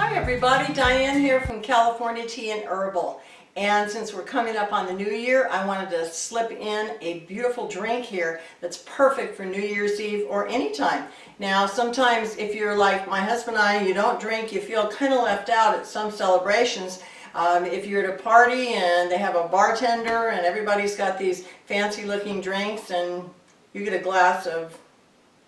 Hi everybody, Diane here from California Tea and Herbal. And since we're coming up on the new year, I wanted to slip in a beautiful drink here that's perfect for New Year's Eve or anytime. Now sometimes if you're like my husband and I, you don't drink, you feel kind of left out at some celebrations. If you're at a party and they have a bartender and everybody's got these fancy looking drinks and you get a glass of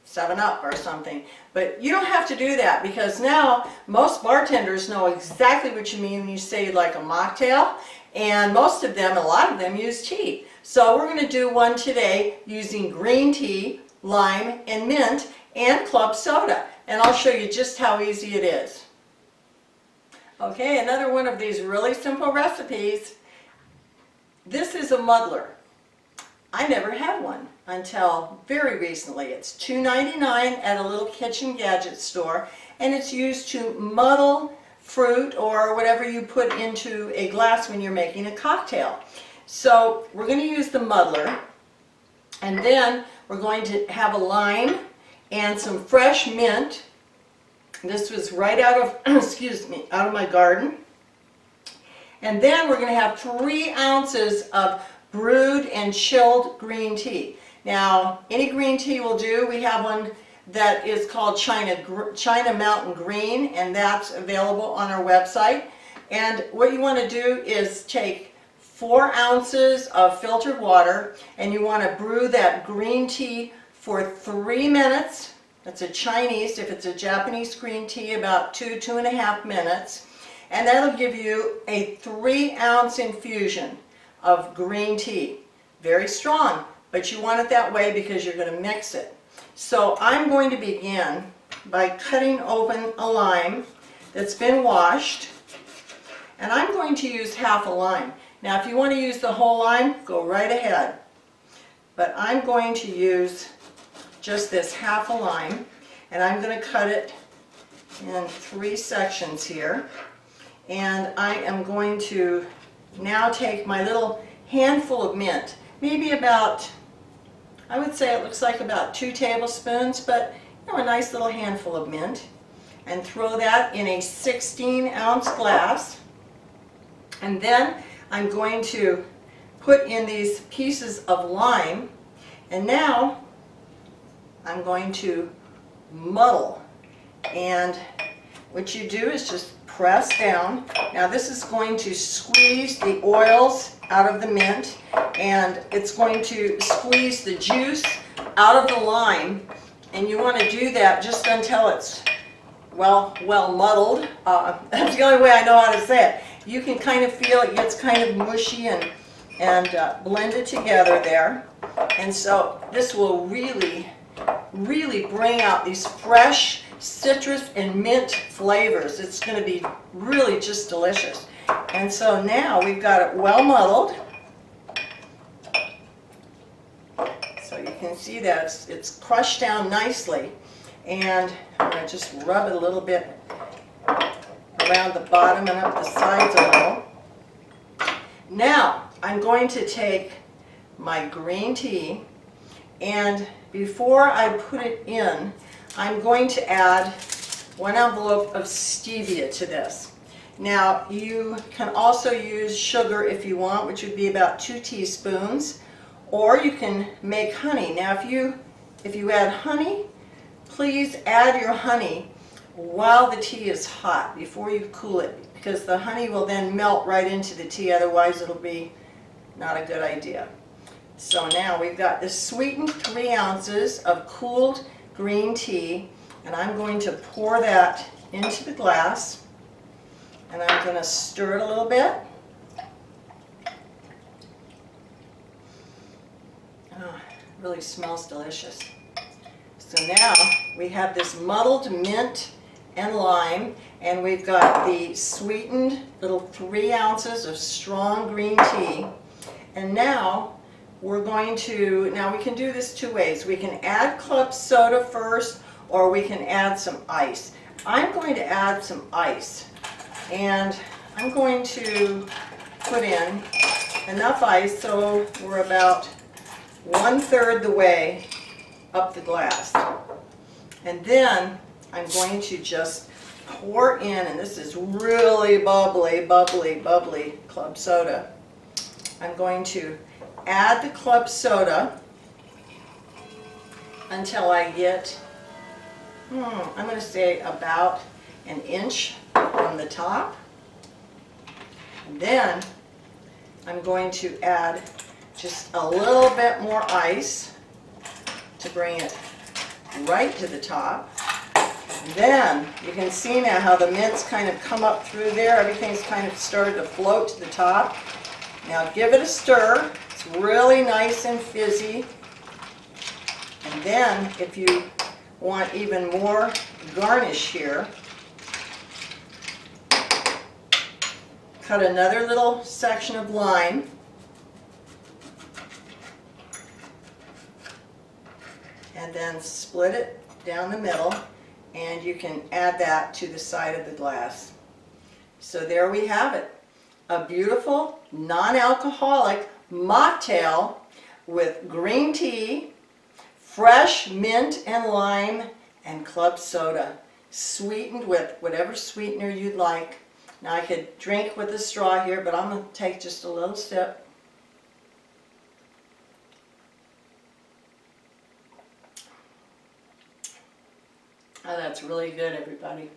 7-Up or something. But you don't have to do that, because now most bartenders know exactly what you mean when you say like a mocktail, and most of them, a lot of them, use tea. So we're going to do one today using green tea, lime, and mint, and club soda. And I'll show you just how easy it is. Okay, another one of these really simple recipes. This is a muddler. I never had one until very recently. It's $2.99 at a little kitchen gadget store, and it's used to muddle fruit or whatever you put into a glass when you're making a cocktail. So we're going to use the muddler, and then we're going to have a lime and some fresh mint. This was right out of, excuse me, out of my garden. And then we're going to have 3 ounces of brewed and chilled green tea. Now, any green tea will do. We have one that is called China Mountain Green, and that's available on our website. And what you want to do is take 4 ounces of filtered water, and you want to brew that green tea for 3 minutes. That's a Chinese. If it's a Japanese green tea, about 2–2.5 minutes. And that'll give you a 3-ounce infusion of green tea. Very strong, but you want it that way because you're going to mix it. So I'm going to begin by cutting open a lime that's been washed, and I'm going to use half a lime. Now if you want to use the whole lime, go right ahead, but I'm going to use just this half a lime, and I'm going to cut it in 3 sections here. And I am going to now take my little handful of mint, maybe about, I would say it looks like about 2 tablespoons, but you know, a nice little handful of mint, and throw that in a 16-ounce glass. And then I'm going to put in these pieces of lime, and now I'm going to muddle. And what you do is just press down. Now this is going to squeeze the oils out of the mint, and it's going to squeeze the juice out of the lime, and you want to do that just until it's well muddled. That's the only way I know how to say it. You can kind of feel it gets kind of mushy and blended together there, and so this will really bring out these fresh citrus and mint flavors. It's going to be really just delicious. And so now we've got it well muddled. So you can see that it's crushed down nicely. And I'm going to just rub it a little bit around the bottom and up the sides a little. Now I'm going to take my green tea, and before I put it in, I'm going to add 1 envelope of stevia to this. Now you can also use sugar if you want, which would be about 2 teaspoons, or you can make honey. Now if you add honey, please add your honey while the tea is hot, before you cool it, because the honey will then melt right into the tea, otherwise it'll be not a good idea. So now we've got this sweetened 3 ounces of cooled green tea, and I'm going to pour that into the glass, and I'm going to stir it a little bit. Oh, it really smells delicious. So now we have this muddled mint and lime, and we've got the sweetened little 3 ounces of strong green tea, and now we're going to, now we can do this 2 ways. We can add club soda first, or we can add some ice. I'm going to add some ice, and I'm going to put in enough ice so we're about 1/3 the way up the glass. And then I'm going to just pour in, and this is really bubbly, bubbly, bubbly club soda. I'm going to add the club soda until I get, I'm going to say about an inch from the top. And then I'm going to add just a little bit more ice to bring it right to the top. And then you can see now how the mints kind of come up through there. Everything's kind of started to float to the top. Now give it a stir. It's really nice and fizzy. And then if you want even more garnish here, cut another little section of lime. And then split it down the middle, and you can add that to the side of the glass. So there we have it. A beautiful non-alcoholic mocktail with green tea, fresh mint and lime, and club soda, sweetened with whatever sweetener you'd like. Now I could drink with a straw here, but I'm going to take just a little sip. Oh, that's really good, everybody.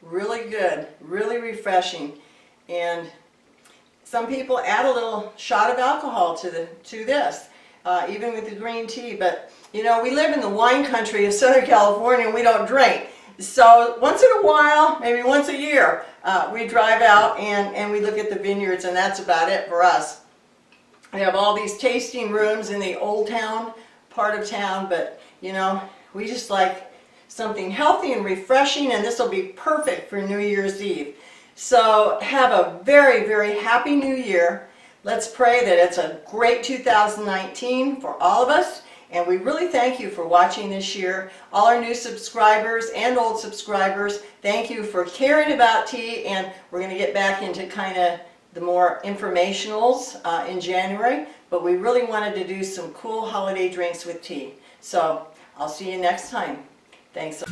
Really good, really refreshing. And some people add a little shot of alcohol to this, even with the green tea. But you know, we live in the wine country of Southern California, and we don't drink. So once in a while, maybe once a year, we drive out and we look at the vineyards, and that's about it for us. We have all these tasting rooms in the old town part of town, but you know, we just like something healthy and refreshing, and this will be perfect for New Year's Eve. So have a very, very happy New Year. Let's pray that it's a great 2019 for all of us, and we really thank you for watching this year. All our new subscribers and old subscribers, thank you for caring about tea, and we're going to get back into kind of the more informationals in January, but we really wanted to do some cool holiday drinks with tea. So I'll see you next time. Thanks.